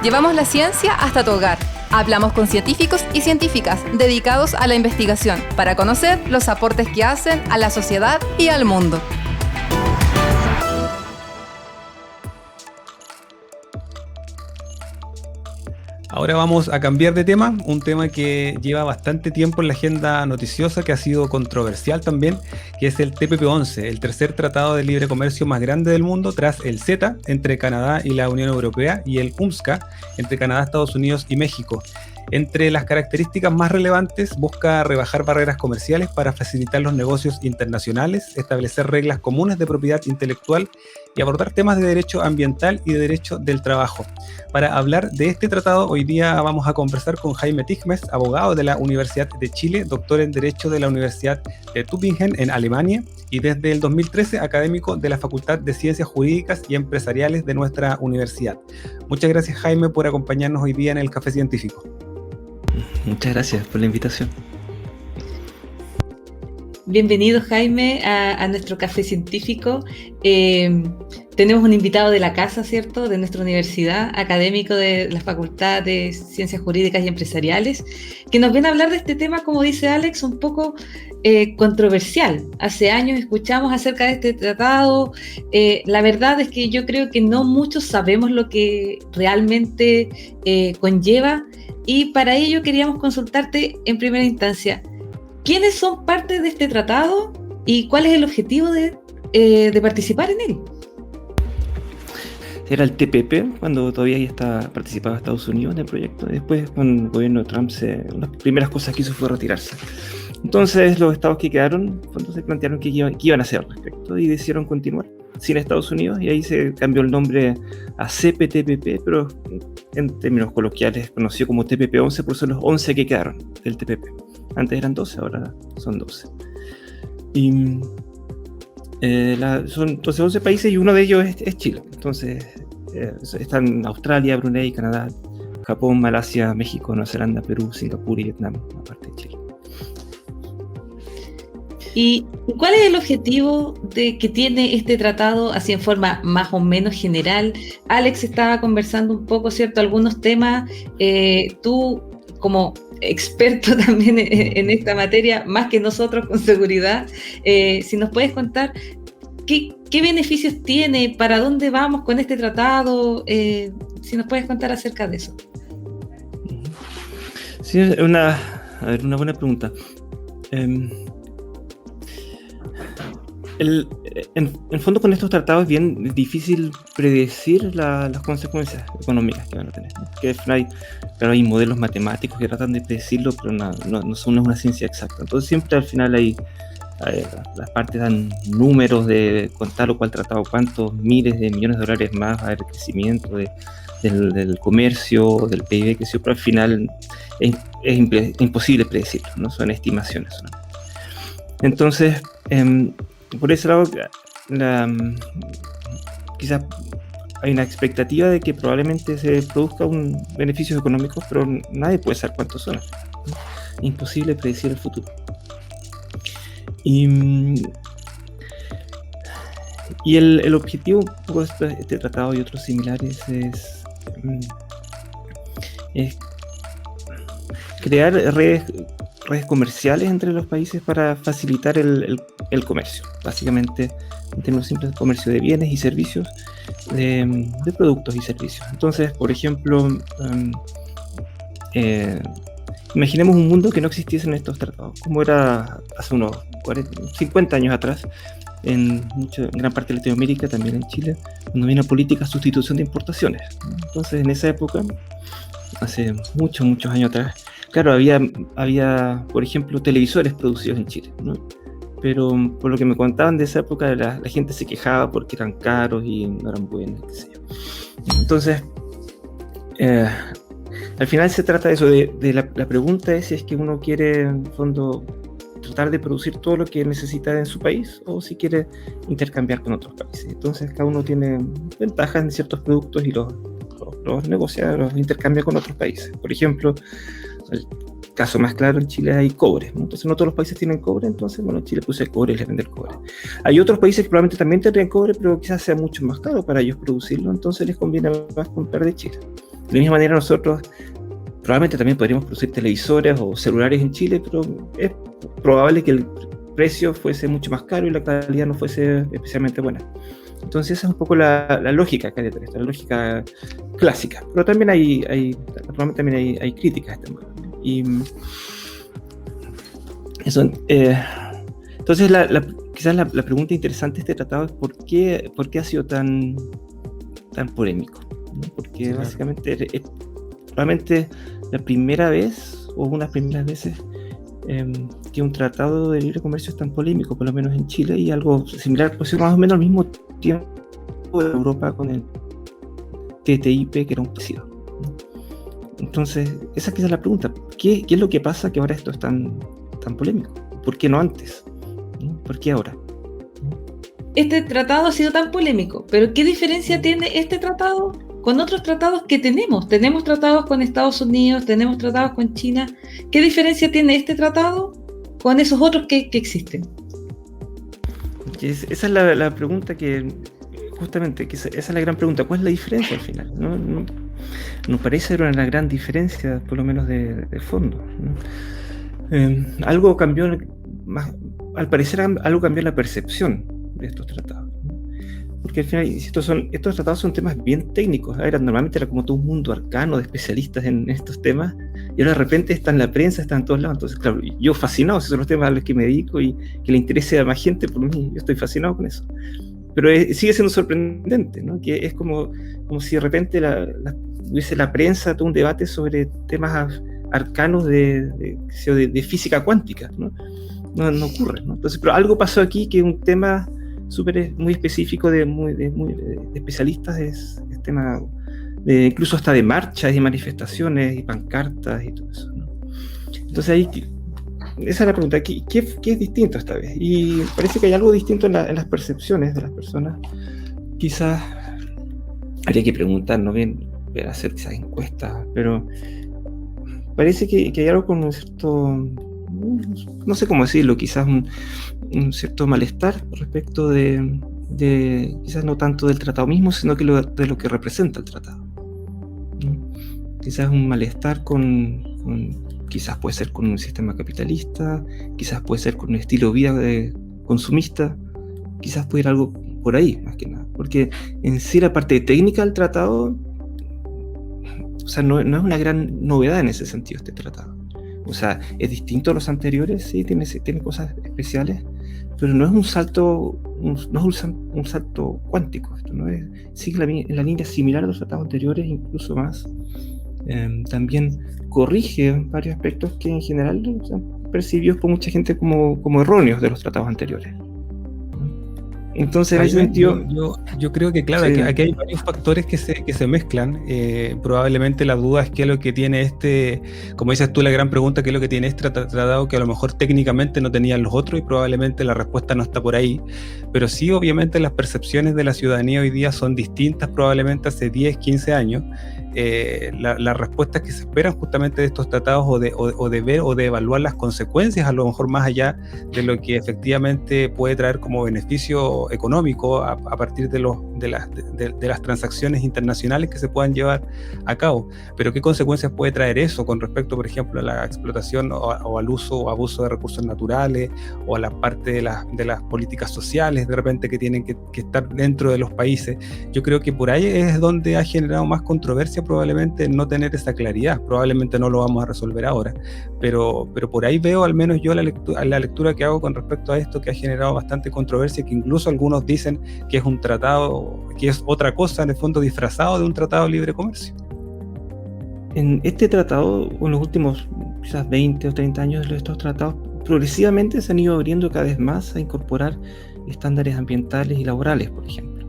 Llevamos la ciencia hasta tu hogar. Hablamos con científicos y científicas dedicados a la investigación para conocer los aportes que hacen a la sociedad y al mundo. Ahora vamos a cambiar de tema, un tema que lleva bastante tiempo en la agenda noticiosa, que ha sido controversial también, que es el TPP-11, el tercer tratado de libre comercio más grande del mundo tras el CETA entre Canadá y la Unión Europea y el UMSCA entre Canadá, Estados Unidos y México. Entre las características más relevantes, busca rebajar barreras comerciales para facilitar los negocios internacionales, establecer reglas comunes de propiedad intelectual y abordar temas de derecho ambiental y de derecho del trabajo. Para hablar de este tratado, hoy día vamos a conversar con Jaime Tigmes, abogado de la Universidad de Chile, doctor en Derecho de la Universidad de Tübingen en Alemania y desde el 2013 académico de la Facultad de Ciencias Jurídicas y Empresariales de nuestra universidad. Muchas gracias, Jaime, por acompañarnos hoy día en el Café Científico. Muchas gracias por la invitación. Bienvenido, Jaime, a nuestro Café Científico. Tenemos un invitado de la casa, ¿cierto?, de nuestra universidad, académico de la Facultad de Ciencias Jurídicas y Empresariales, que nos viene a hablar de este tema, como dice Alex, un poco controversial. Hace años escuchamos acerca de este tratado. La verdad es que yo creo que no muchos sabemos lo que realmente conlleva, y para ello queríamos consultarte en primera instancia, ¿quiénes son parte de este tratado y cuál es el objetivo de participar en él? Era el TPP, cuando todavía participaba Estados Unidos en el proyecto. Después, con el gobierno de Trump, las primeras cosas que hizo fue retirarse. Entonces, los estados que quedaron, cuando se plantearon qué iban a hacer al respecto, y decidieron continuar sin Estados Unidos, y ahí se cambió el nombre a CPTPP, pero en términos coloquiales conocido como TPP-11, por eso los 11 que quedaron del TPP. Antes eran 12, ahora son 12. Y son entonces 11 países y uno de ellos es Chile. Entonces están Australia, Brunei, Canadá, Japón, Malasia, México, Nueva Zelanda, Perú, Singapur y Vietnam, aparte de Chile. ¿Y cuál es el objetivo que tiene este tratado, así en forma más o menos general? Alex estaba conversando un poco, ¿cierto?, algunos temas. Tú, como experto también en esta materia, más que nosotros con seguridad, si nos puedes contar qué beneficios tiene, para dónde vamos con este tratado, si nos puedes contar acerca de eso. Sí, una buena pregunta. En fondo, con estos tratados es bien difícil predecir las consecuencias económicas que van a tener, ¿no? Que hay modelos matemáticos que tratan de predecirlo, pero no es una ciencia exacta. Entonces siempre al final las partes dan números de con tal o cual tratado, cuántos miles de millones de dólares más va a haber crecimiento del comercio, del PIB, pero al final es imposible predecirlo, ¿no? Son estimaciones solamente. Entonces, por ese lado, quizás hay una expectativa de que probablemente se produzca un beneficios económicos, pero nadie puede saber cuántos son. Imposible predecir el futuro. Y el objetivo de este tratado y otros similares es crear redes comerciales entre los países para facilitar el comercio, básicamente en términos simples, comercio de bienes y servicios, de productos y servicios. Entonces, por ejemplo, imaginemos un mundo que no existiesen estos tratados, como era hace unos 50 años atrás, en gran parte de Latinoamérica, también en Chile, cuando había una política de sustitución de importaciones. Entonces, en esa época, hace muchos años atrás, claro, había, por ejemplo, televisores producidos en Chile, ¿no? Pero por lo que me contaban de esa época, la gente se quejaba porque eran caros y no eran buenos, qué sé yo. Entonces, al final se trata de eso, la pregunta es si es que uno quiere, en el fondo, tratar de producir todo lo que necesita en su país o si quiere intercambiar con otros países. Entonces, cada uno tiene ventajas en ciertos productos y los negocia, los intercambia con otros países. Por ejemplo, caso más claro, en Chile hay cobre, ¿no? Entonces no todos los países tienen cobre, entonces, bueno, Chile puso el cobre y les vende el cobre. Hay otros países que probablemente también tendrían cobre, pero quizás sea mucho más caro para ellos producirlo, entonces les conviene más comprar de Chile. De la misma manera nosotros probablemente también podríamos producir televisores o celulares en Chile, pero es probable que el precio fuese mucho más caro y la calidad no fuese especialmente buena. Entonces esa es un poco la lógica que hay detrás, la lógica clásica. Pero también naturalmente hay críticas a este modelo. Y eso, entonces quizás la pregunta interesante de este tratado es ¿por qué ha sido tan polémico? ¿No? Porque básicamente es probablemente la primera vez o unas primeras veces que un tratado de libre comercio es tan polémico, por lo menos en Chile, y algo similar, pues más o menos al mismo tiempo de Europa con el TTIP, que era un parecido. Entonces, esa quizás es la pregunta. ¿Qué es lo que pasa que ahora esto es tan polémico? ¿Por qué no antes? ¿Por qué ahora? Este tratado ha sido tan polémico, pero ¿qué diferencia tiene este tratado con otros tratados que tenemos? Tenemos tratados con Estados Unidos, tenemos tratados con China. ¿Qué diferencia tiene este tratado con esos otros que existen? Esa es la pregunta que, justamente, esa es la gran pregunta. ¿Cuál es la diferencia al final? No parece haber una gran diferencia, por lo menos de fondo, ¿no? Algo cambió, al parecer algo cambió en la percepción de estos tratados, ¿no? Porque al final, estos tratados son temas bien técnicos. Normalmente era como todo un mundo arcano de especialistas en estos temas, y ahora de repente está en la prensa, está en todos lados. Entonces, claro, yo fascinado, esos son los temas a los que me dedico y que le interese a más gente, por mí, yo estoy fascinado con eso. Pero sigue siendo sorprendente, ¿no? Que es como si de repente hubiese la prensa todo un debate sobre temas arcanos de física cuántica, ¿no? No ocurre, ¿no? Entonces, pero algo pasó aquí que es un tema muy específico de especialistas, es tema incluso hasta de marchas y manifestaciones y pancartas y todo eso, ¿no? Entonces ahí esa es la pregunta, ¿qué es distinto esta vez? Y parece que hay algo distinto en las percepciones de las personas. Quizás habría que preguntar, no bien hacer quizás encuestas, pero parece que hay algo con un cierto, no sé cómo decirlo, quizás un cierto malestar respecto de quizás no tanto del tratado mismo, sino que de lo que representa el tratado, ¿no? Quizás un malestar quizás puede ser con un sistema capitalista, quizás puede ser con un estilo de vida consumista, quizás puede ir algo por ahí, más que nada. Porque en sí la parte técnica del tratado, o sea, no es una gran novedad en ese sentido este tratado. O sea, es distinto a los anteriores, sí, tiene cosas especiales, pero no es un salto cuántico. Esto no es, sigue en la línea similar a los tratados anteriores, incluso más. También corrige varios aspectos que en general son percibidos por mucha gente como erróneos de los tratados anteriores. Entonces, en ese sentido, yo creo que, claro, sí, aquí hay varios factores que se mezclan. Probablemente la duda es qué es lo que tiene como dices tú, la gran pregunta, qué es lo que tiene este tratado que a lo mejor técnicamente no tenían los otros, y probablemente la respuesta no está por ahí. Pero sí, obviamente, las percepciones de la ciudadanía hoy día son distintas probablemente hace 10, 15 años. Las respuestas que se esperan justamente de estos tratados o de ver o de evaluar las consecuencias, a lo mejor más allá de lo que efectivamente puede traer como beneficio económico a partir de las transacciones internacionales que se puedan llevar a cabo. Pero ¿qué consecuencias puede traer eso con respecto, por ejemplo, a la explotación o al uso o abuso de recursos naturales, o a la parte de las políticas sociales de repente que tienen que estar dentro de los países? Yo creo que por ahí es donde ha generado más controversia probablemente no tener esa claridad. Probablemente no lo vamos a resolver ahora, pero por ahí veo, al menos yo, la lectura que hago con respecto a esto, que ha generado bastante controversia, que incluso algunos dicen que es un tratado, que es otra cosa en el fondo, disfrazado de un tratado de libre comercio. En este tratado, en los últimos quizás 20 o 30 años, estos tratados progresivamente se han ido abriendo cada vez más a incorporar estándares ambientales y laborales, por ejemplo.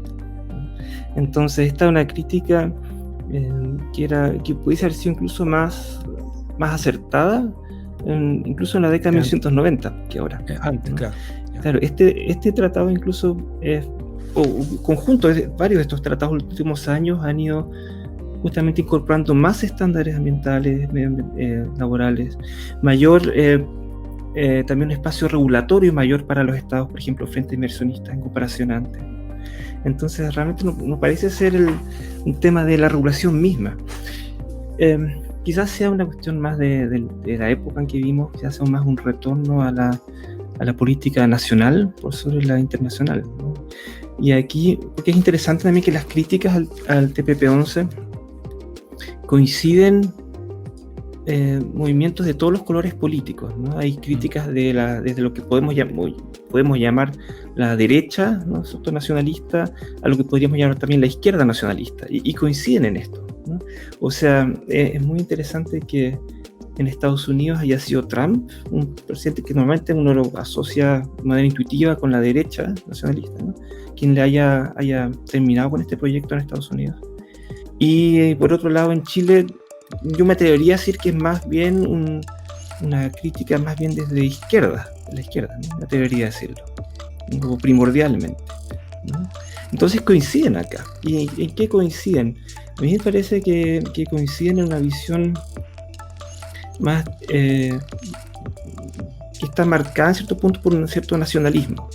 Entonces, esta es una crítica que pudiese haber sido incluso más acertada, incluso en la década de 1990 que ahora. Antes, ¿no? Claro. Claro, este tratado incluso, conjunto de varios de estos tratados en los últimos años han ido justamente incorporando más estándares ambientales, laborales, mayor también un espacio regulatorio mayor para los estados, por ejemplo, frente a inversionistas en comparación a antes. Entonces realmente no parece ser un tema de la regulación misma. Quizás sea una cuestión más de la época en que vivimos, quizás sea más un retorno a la política nacional por sobre la internacional, ¿no? Y aquí, porque es interesante también que las críticas al TPP-11 coinciden movimientos de todos los colores políticos, ¿no? Hay críticas desde lo que podemos llamar la derecha, ¿no?, nacionalista, a lo que podríamos llamar también la izquierda nacionalista, y coinciden en esto, ¿no? O sea, es muy interesante que en Estados Unidos haya sido Trump, un presidente que normalmente uno lo asocia de manera intuitiva con la derecha nacionalista, ¿no?, quien le haya terminado con este proyecto en Estados Unidos. Y por otro lado, en Chile, yo me atrevería a decir que es más bien una crítica más bien desde la izquierda, ¿no? Me atrevería a decirlo, como primordialmente, ¿no? Entonces coinciden acá. ¿Y en qué coinciden? A mí me parece que coinciden en una visión más que está marcada en cierto punto por un cierto nacionalismo,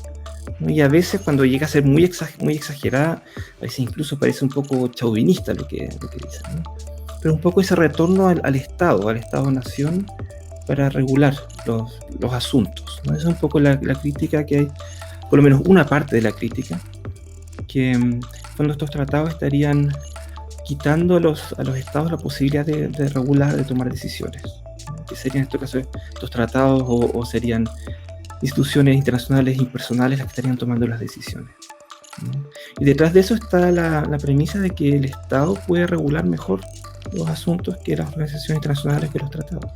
¿no? Y a veces cuando llega a ser muy exagerada, a veces incluso parece un poco chauvinista lo que dicen, ¿no? Pero un poco ese retorno al Estado-nación para regular los asuntos, ¿no? Esa es un poco la crítica que hay, por lo menos una parte de la crítica, que cuando estos tratados estarían quitando a los estados la posibilidad de regular, de tomar decisiones, ¿no? Que serían en este caso estos tratados o serían instituciones internacionales impersonales las que estarían tomando las decisiones, ¿no? Y detrás de eso está la premisa de que el Estado puede regular mejor los asuntos que las organizaciones internacionales, que los tratados.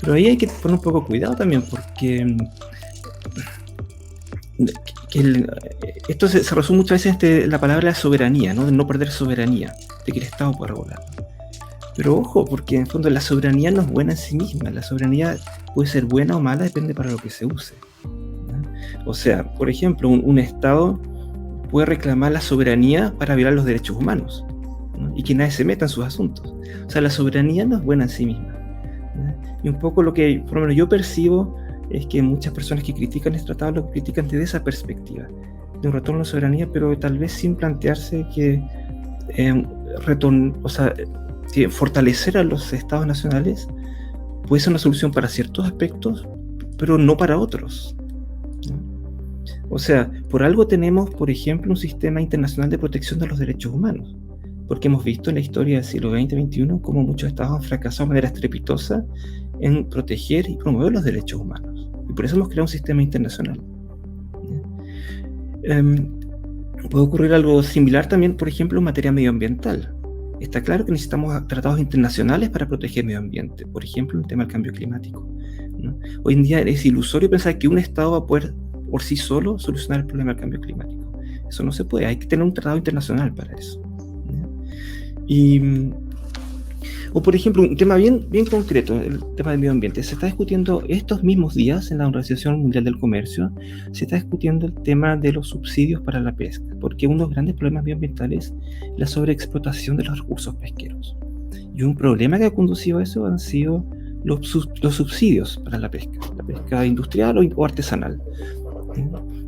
Pero ahí hay que poner un poco cuidado también, porque esto se resume muchas veces en la palabra soberanía, ¿no? De no perder soberanía, de que el Estado pueda regular. Pero ojo, porque en el fondo la soberanía no es buena en sí misma. La soberanía puede ser buena o mala, depende para lo que se use, ¿no? O sea, por ejemplo, un Estado puede reclamar la soberanía para violar los derechos humanos, ¿no? Y que nadie se meta en sus asuntos. O sea, la soberanía no es buena en sí misma, ¿no? Y un poco lo que, por lo menos yo percibo, es que muchas personas que critican este tratado lo critican desde esa perspectiva, de un retorno a la soberanía, pero tal vez sin plantearse que que fortalecer a los estados nacionales puede ser una solución para ciertos aspectos, pero no para otros, ¿no? O sea, por algo tenemos, por ejemplo, un sistema internacional de protección de los derechos humanos, porque hemos visto en la historia del siglo XX y XXI cómo muchos estados han fracasado de manera estrepitosa en proteger y promover los derechos humanos, y por eso hemos creado un sistema internacional. Puede ocurrir algo similar también, por ejemplo, en materia medioambiental. Está claro que necesitamos tratados internacionales para proteger el medio ambiente, por ejemplo, en el tema del cambio climático, ¿no? Hoy en día es ilusorio pensar que un estado va a poder por sí solo solucionar el problema del cambio climático. Eso no se puede, hay que tener un tratado internacional para eso, ¿no? O por ejemplo, un tema bien concreto, el tema del medio ambiente. Se está discutiendo estos mismos días en la Organización Mundial del Comercio, se está discutiendo el tema de los subsidios para la pesca, porque uno de los grandes problemas medioambientales es la sobreexplotación de los recursos pesqueros. Y un problema que ha conducido a eso han sido los subsidios para la pesca industrial o artesanal.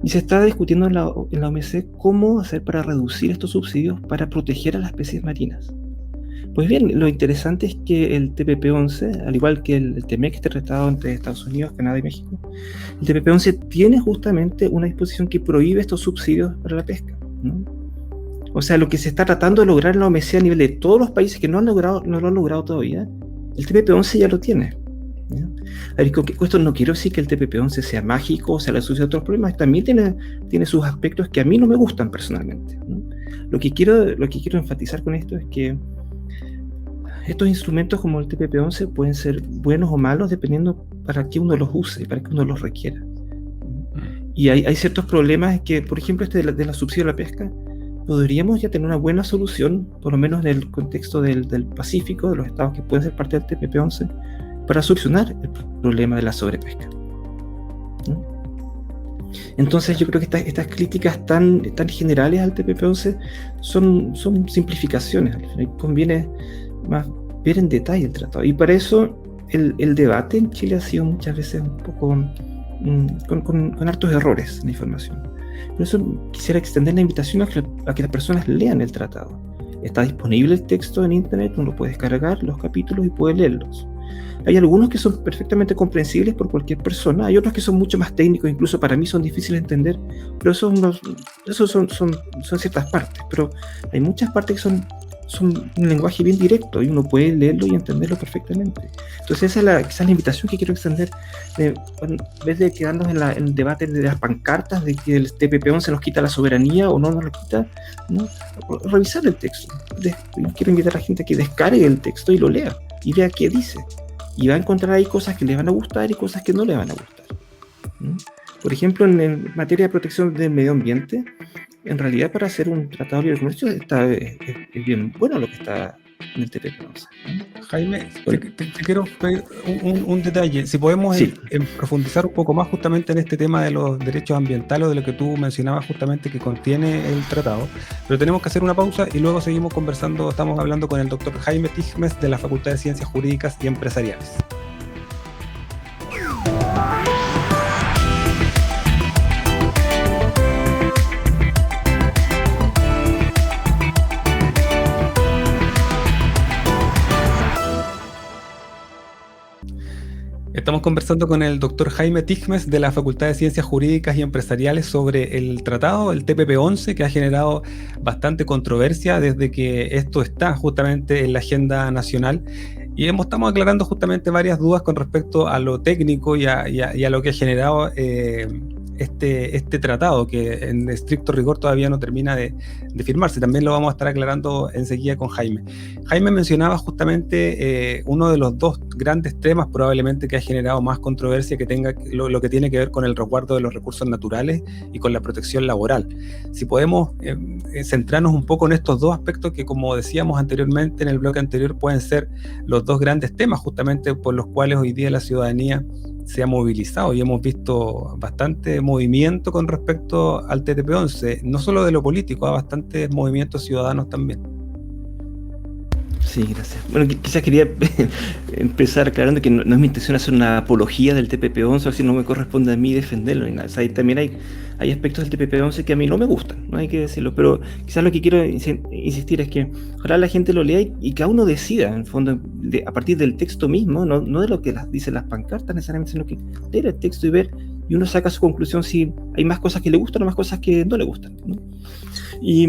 Y se está discutiendo en la OMC cómo hacer para reducir estos subsidios para proteger a las especies marinas. Pues bien, lo interesante es que el TPP-11, al igual que el TEMEC, este tratado entre Estados Unidos, Canadá y México, el TPP-11 tiene justamente una disposición que prohíbe estos subsidios para la pesca, ¿no? O sea, lo que se está tratando de lograr en la OMC a nivel de todos los países que no lo han logrado todavía, el TPP-11 ya lo tiene, ¿no? A ver, con esto no quiero decir que el TPP-11 sea mágico o sea la solución a otros problemas, también tiene sus aspectos que a mí no me gustan personalmente, ¿no? Lo que quiero enfatizar con esto es que estos instrumentos como el TPP-11 pueden ser buenos o malos dependiendo para qué uno los use, para qué uno los requiera. Y hay ciertos problemas que, por ejemplo, de la subsidio a la pesca, podríamos ya tener una buena solución, por lo menos en el contexto del Pacífico, de los estados que pueden ser parte del TPP-11, para solucionar el problema de la sobrepesca, ¿no? Entonces yo creo que estas críticas tan generales al TPP-11 son simplificaciones. Al final conviene más ver en detalle el tratado. Y para eso el debate en Chile ha sido muchas veces un poco con hartos errores en la información. Por eso quisiera extender la invitación a que las personas lean el tratado. Está disponible el texto en internet, uno puede descargar los capítulos y puede leerlos. Hay algunos que son perfectamente comprensibles por cualquier persona, hay otros que son mucho más técnicos, incluso para mí son difíciles de entender, pero esos son ciertas partes, pero hay muchas partes que son un lenguaje bien directo y uno puede leerlo y entenderlo perfectamente. Entonces esa es la invitación que quiero extender, en vez de quedarnos en el debate de las pancartas, de que el TPP-11 nos quita la soberanía o no nos lo quita, ¿no? Revisar el texto. Quiero invitar a la gente a que descargue el texto y lo lea y vea qué dice. Y va a encontrar ahí cosas que le van a gustar y cosas que no le van a gustar. Por ejemplo, en materia de protección del medio ambiente, en realidad para hacer un tratado de libre comercio es bien bueno lo que está en el TPP-11. Jaime, te quiero pedir un detalle. Si podemos profundizar un poco más justamente en este tema de los derechos ambientales o de lo que tú mencionabas justamente que contiene el tratado. Pero tenemos que hacer una pausa y luego seguimos conversando. Estamos hablando con el doctor Jaime Tigmes de la Facultad de Ciencias Jurídicas y Empresariales. Estamos conversando con el doctor Jaime Tigmes de la Facultad de Ciencias Jurídicas y Empresariales sobre el tratado, el TPP-11, que ha generado bastante controversia desde que esto está justamente en la agenda nacional. Y estamos aclarando justamente varias dudas con respecto a lo técnico y a lo que ha generado este tratado, que en estricto rigor todavía no termina de firmarse. También lo vamos a estar aclarando enseguida con Jaime. Jaime mencionaba justamente uno de los dos grandes temas probablemente que ha generado más controversia, que tenga lo que tiene que ver con el resguardo de los recursos naturales y con la protección laboral. Si podemos centrarnos un poco en estos dos aspectos que, como decíamos anteriormente en el bloque anterior, pueden ser los dos grandes temas justamente por los cuales hoy día la ciudadanía se ha movilizado y hemos visto bastante movimiento con respecto al TPP-11, no solo de lo político, hay bastantes movimientos ciudadanos también. Sí, gracias. Bueno, quizás quería empezar aclarando que no es mi intención hacer una apología del TPP-11, así no me corresponde a mí defenderlo ni nada. O sea, también hay aspectos del TPP-11 que a mí no me gustan, no hay que decirlo, pero quizás lo que quiero insistir es que ojalá la gente lo lea y cada uno decida, en el fondo, a partir del texto mismo, no de lo que dicen las pancartas necesariamente, sino que leer el texto y ver, y uno saca su conclusión si hay más cosas que le gustan o más cosas que no le gustan, ¿no? Y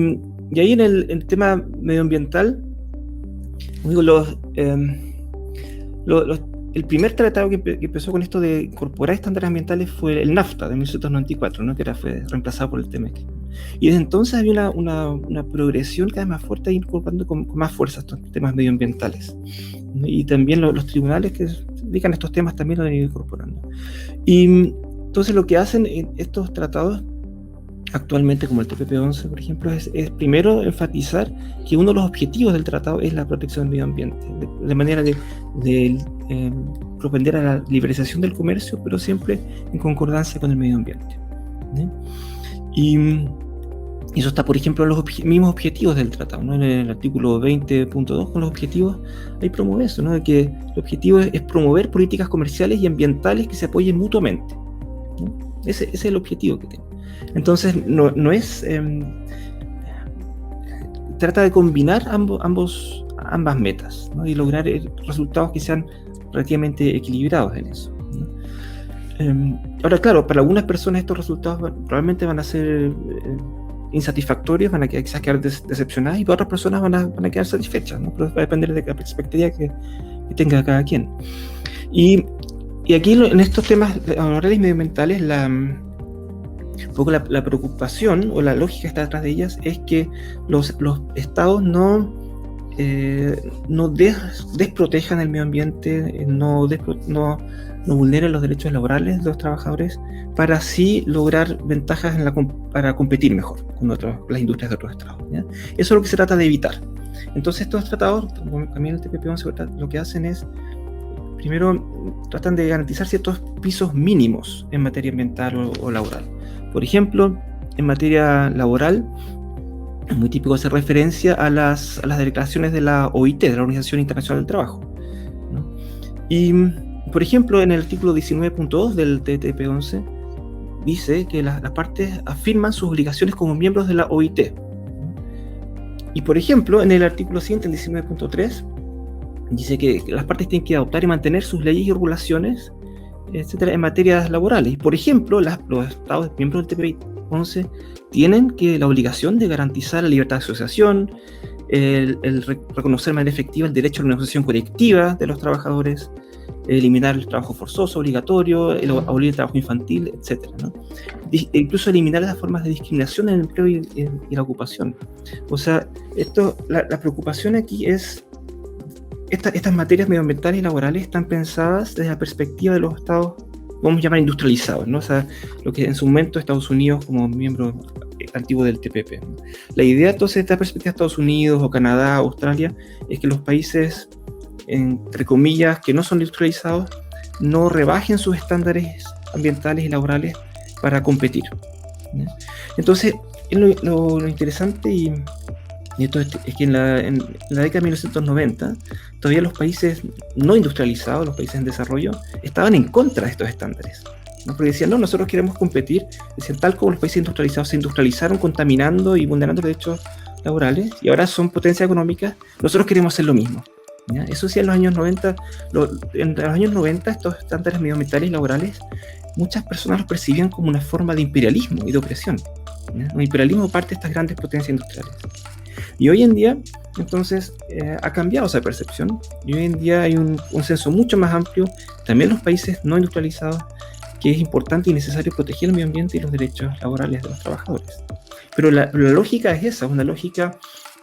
ahí en el tema medioambiental, digo, el primer tratado que empezó con esto de incorporar estándares ambientales fue el NAFTA de 1994, ¿no? Que fue reemplazado por el TMEC. Y desde entonces había una progresión cada vez más fuerte, incorporando con más fuerza estos temas medioambientales. Y también los tribunales que se dedican a estos temas también lo han ido incorporando. Y entonces lo que hacen estos tratados actualmente, como el TPP-11, por ejemplo, es primero enfatizar que uno de los objetivos del tratado es la protección del medio ambiente, de manera de propender a la liberalización del comercio, pero siempre en concordancia con el medio ambiente, ¿sí? Y eso está, por ejemplo, en los mismos objetivos del tratado, ¿no? En el artículo 20.2, con los objetivos, ahí promueve eso, ¿no? De que el objetivo es promover políticas comerciales y ambientales que se apoyen mutuamente, ¿no? Ese es el objetivo que tiene. Entonces, no es... trata de combinar ambas metas, ¿no? Y lograr resultados que sean relativamente equilibrados en eso, ¿no? Ahora, claro, para algunas personas estos resultados probablemente van a ser insatisfactorios, van a quizás quedar decepcionadas, y para otras personas van a quedar satisfechas, ¿no? Pero va a depender de la perspectiva que tenga cada quien. Y aquí en estos temas laborales y medioambientales, un poco la preocupación o la lógica que está detrás de ellas es que los estados no desprotejan el medio ambiente, no vulneren los derechos laborales de los trabajadores, para así lograr ventajas para competir mejor con las industrias de otros estados, ¿ya? Eso es lo que se trata de evitar. Entonces estos tratados, como también el TPP-11, lo que hacen es primero tratan de garantizar ciertos pisos mínimos en materia ambiental o laboral. Por ejemplo, en materia laboral, es muy típico hacer referencia a las declaraciones de la OIT, de la Organización Internacional del Trabajo, ¿no? Y, por ejemplo, en el artículo 19.2 del TTP-11 dice que las partes afirman sus obligaciones como miembros de la OIT. Y, por ejemplo, en el artículo siguiente, el 19.3, dice que las partes tienen que adoptar y mantener sus leyes y regulaciones, etcétera, en materias laborales. Por ejemplo, los Estados miembros del TPP-11 tienen la obligación de garantizar la libertad de asociación, el reconocer de manera efectiva el derecho a la negociación colectiva de los trabajadores, eliminar el trabajo forzoso, obligatorio, abolir el trabajo infantil, etcétera, ¿no? Incluso eliminar las formas de discriminación en el empleo y la ocupación. O sea, la preocupación aquí es estas materias medioambientales y laborales están pensadas desde la perspectiva de los estados, vamos a llamar industrializados, ¿no? O sea, lo que en su momento Estados Unidos como miembro antiguo del TPP, ¿no? La idea entonces de esta perspectiva de Estados Unidos o Canadá, Australia, es que los países, entre comillas, que no son industrializados, no rebajen sus estándares ambientales y laborales para competir, ¿no? Entonces, lo interesante y esto es que en la década de 1990, todavía los países no industrializados, los países en desarrollo, estaban en contra de estos estándares, ¿no? Porque decían, no, nosotros queremos competir, decían, tal como los países industrializados se industrializaron contaminando y vulnerando derechos laborales, y ahora son potencias económicas, nosotros queremos hacer lo mismo, ¿ya? Eso sí, en los años 90, en los años 90 estos estándares medioambientales y laborales, muchas personas los percibían como una forma de imperialismo y de opresión, ¿ya? Un imperialismo parte de estas grandes potencias industriales. Y hoy en día, entonces, ha cambiado esa percepción, y hoy en día hay un consenso mucho más amplio, también en los países no industrializados, que es importante y necesario proteger el medio ambiente y los derechos laborales de los trabajadores. Pero la lógica es esa, una lógica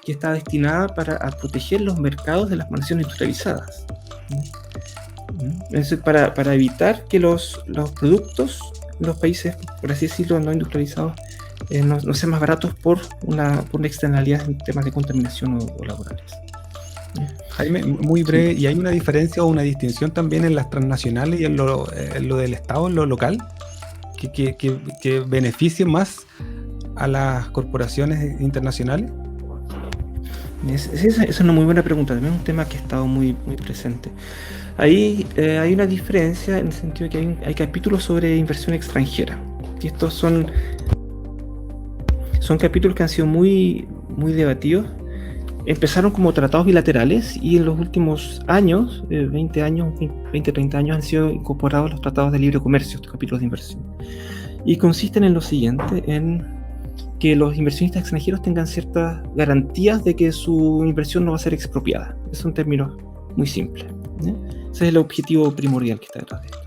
que está destinada a proteger los mercados de las naciones industrializadas. Es decir, para evitar que los productos de los países, por así decirlo, no industrializados, no sean más baratos por una externalidad en temas de contaminación o laborales. Jaime, muy breve, ¿y hay una diferencia o una distinción también en las transnacionales y en lo del Estado, en lo local, que beneficien más a las corporaciones internacionales? Esa es una muy buena pregunta, también es un tema que ha estado muy, muy presente. Ahí hay una diferencia en el sentido de que hay capítulos sobre inversión extranjera, y estos son capítulos que han sido muy, muy debatidos. Empezaron como tratados bilaterales y en los últimos años, 20, 30 años, han sido incorporados los tratados de libre comercio, estos capítulos de inversión. Y consisten en lo siguiente, en que los inversionistas extranjeros tengan ciertas garantías de que su inversión no va a ser expropiada. Es un término muy simple, ¿eh? Ese es el objetivo primordial que está detrás de esto.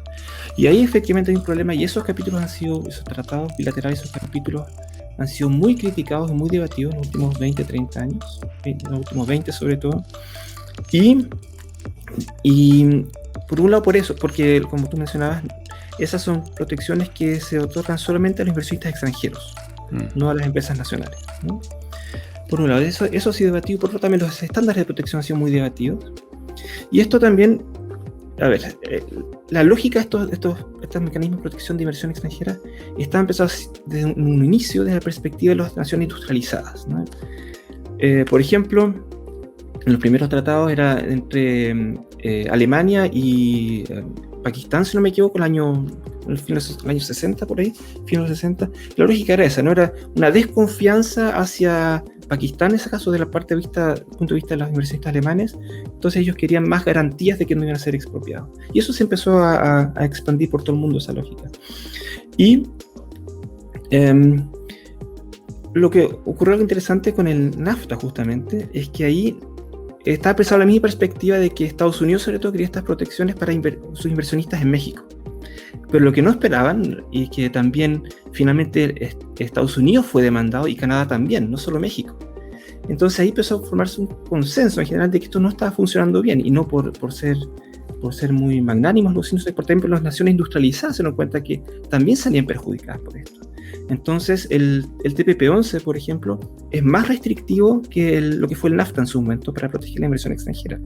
Y ahí efectivamente hay un problema, y esos tratados bilaterales, esos capítulos han sido muy criticados y muy debatidos en los últimos 20, 30 años, en los últimos 20 sobre todo, y por un lado por eso, porque como tú mencionabas, esas son protecciones que se otorgan solamente a los inversionistas extranjeros, no a las empresas nacionales, ¿no? Por un lado, eso ha sido debatido, por otro también los estándares de protección han sido muy debatidos, y esto también, a ver, la lógica de estos mecanismos de protección de inversión extranjera están empezados desde un inicio, desde la perspectiva de las naciones industrializadas, ¿no? Por ejemplo, en los primeros tratados era entre Alemania y Pakistán, si no me equivoco, el año 60, por ahí, fin de los 60. La lógica era esa, ¿no? Era una desconfianza hacia Pakistán, en ese caso, de la punto de vista de los inversionistas alemanes. Entonces ellos querían más garantías de que no iban a ser expropiados. Y eso se empezó a expandir por todo el mundo, esa lógica. Y lo que ocurrió algo interesante con el NAFTA, justamente, es que ahí estaba pensado la misma perspectiva de que Estados Unidos, sobre todo, quería estas protecciones para sus inversionistas en México. Pero lo que no esperaban, y que también finalmente Estados Unidos fue demandado y Canadá también, no solo México. Entonces ahí empezó a formarse un consenso en general de que esto no estaba funcionando bien, y no por ser muy magnánimos, sino porque también las naciones industrializadas se dieron cuenta que también salían perjudicadas por esto. Entonces el TPP-11, por ejemplo, es más restrictivo que lo que fue el NAFTA en su momento para proteger la inversión extranjera.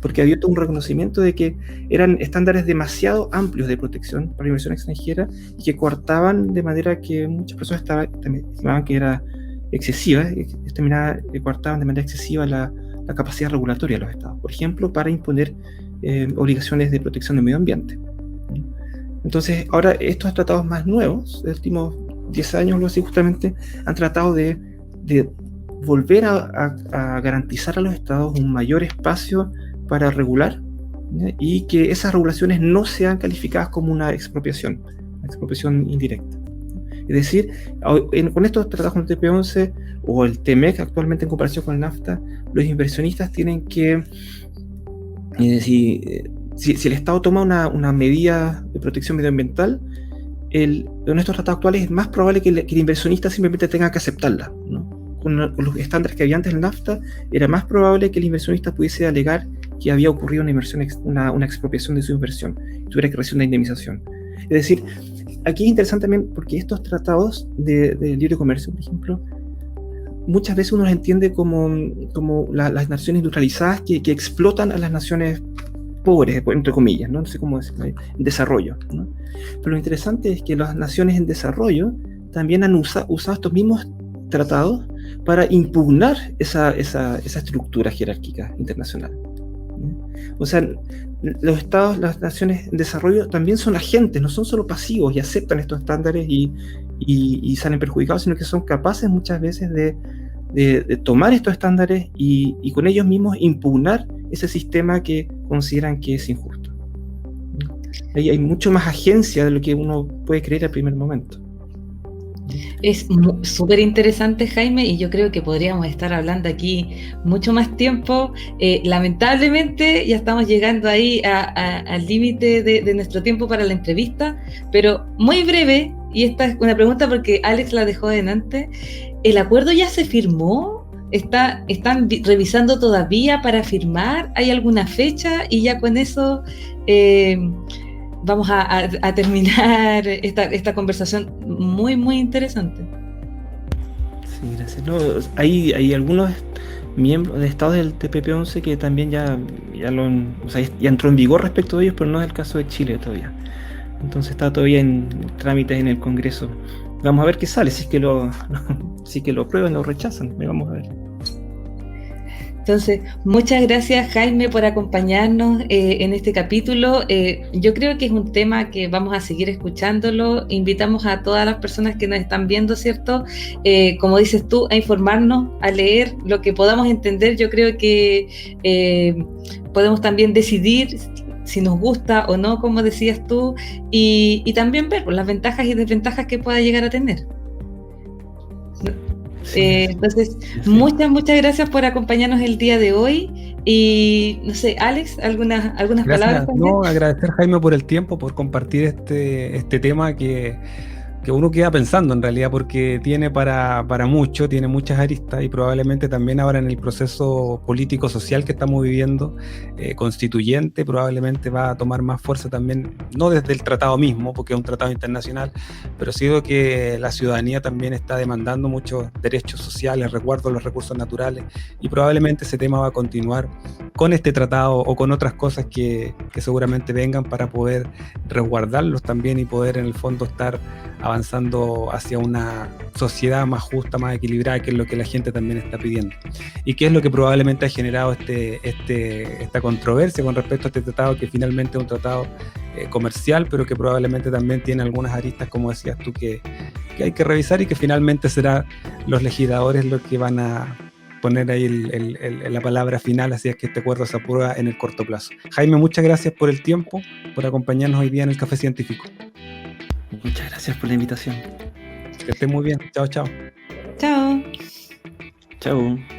porque había todo un reconocimiento de que eran estándares demasiado amplios de protección para la inversión extranjera y que coartaban de manera que muchas personas estimaban que era excesiva, coartaban de manera excesiva la capacidad regulatoria de los estados, por ejemplo, para imponer obligaciones de protección del medio ambiente. Entonces, ahora estos tratados más nuevos, de los últimos 10 años o algo así, justamente han tratado de volver a garantizar a los estados un mayor espacio para regular, ¿ya? Y que esas regulaciones no sean calificadas como una expropiación indirecta. Es decir, con estos tratados con el TP11 o el TMEC actualmente en comparación con el NAFTA, los inversionistas tienen que, si el Estado toma una medida de protección medioambiental, en estos tratados actuales es más probable que el inversionista simplemente tenga que aceptarla, ¿no? Con los estándares que había antes del NAFTA, era más probable que el inversionista pudiese alegar que había ocurrido una expropiación de su inversión, y tuviera que recibir una indemnización. Es decir, aquí es interesante también porque estos tratados de libre comercio, por ejemplo, muchas veces uno los entiende como las naciones industrializadas que explotan a las naciones pobres, entre comillas, ¿no? No sé cómo decirlo, en desarrollo, ¿no? Pero lo interesante es que las naciones en desarrollo también han usado estos mismos tratados para impugnar esa estructura jerárquica internacional, ¿no? O sea, los estados, las naciones en desarrollo también son agentes, no son solo pasivos y aceptan estos estándares y salen perjudicados, sino que son capaces muchas veces de tomar estos estándares y con ellos mismos impugnar ese sistema que consideran que es injusto. Ahí hay mucho más agencia de lo que uno puede creer al primer momento. Es súper interesante, Jaime, y yo creo que podríamos estar hablando aquí mucho más tiempo. Lamentablemente ya estamos llegando ahí al límite de nuestro tiempo para la entrevista, pero muy breve, y esta es una pregunta porque Alex la dejó delante. ¿El acuerdo ya se firmó? ¿Están revisando todavía para firmar? ¿Hay alguna fecha? Y ya con eso vamos a terminar esta conversación muy, muy interesante. Sí, gracias. No, hay algunos miembros de estados del TPP-11 que también ya entró en vigor respecto de ellos, pero no es el caso de Chile todavía. Entonces está todavía en trámites en el Congreso. Vamos a ver qué sale, si es que lo aprueban o rechazan. Vamos a ver. Entonces, muchas gracias, Jaime, por acompañarnos en este capítulo. Yo creo que es un tema que vamos a seguir escuchándolo. Invitamos a todas las personas que nos están viendo, ¿cierto? Como dices tú, a informarnos, a leer lo que podamos entender. Yo creo que podemos también decidir si nos gusta o no, como decías tú, y también ver las ventajas y desventajas que pueda llegar a tener. Entonces, sí. Muchas gracias por acompañarnos el día de hoy. Y no sé, Alex, algunas palabras también. No, agradecer, Jaime, por el tiempo, por compartir este tema que uno queda pensando en realidad, porque tiene para mucho, tiene muchas aristas, y probablemente también ahora en el proceso político-social que estamos viviendo, constituyente, probablemente va a tomar más fuerza también, no desde el tratado mismo, porque es un tratado internacional, pero sí que la ciudadanía también está demandando muchos derechos sociales, resguardo de los recursos naturales, y probablemente ese tema va a continuar con este tratado o con otras cosas que seguramente vengan para poder resguardarlos también y poder en el fondo estar avanzando hacia una sociedad más justa, más equilibrada, que es lo que la gente también está pidiendo. Y que es lo que probablemente ha generado esta controversia con respecto a este tratado, que finalmente es un tratado comercial, pero que probablemente también tiene algunas aristas, como decías tú, que hay que revisar, y que finalmente serán los legisladores los que van a poner ahí la palabra final, así es que este acuerdo se aprueba en el corto plazo. Jaime, muchas gracias por el tiempo, por acompañarnos hoy día en el Café Científico. Muchas gracias por la invitación. Que estés muy bien. Chao, chao. Chao. Chao.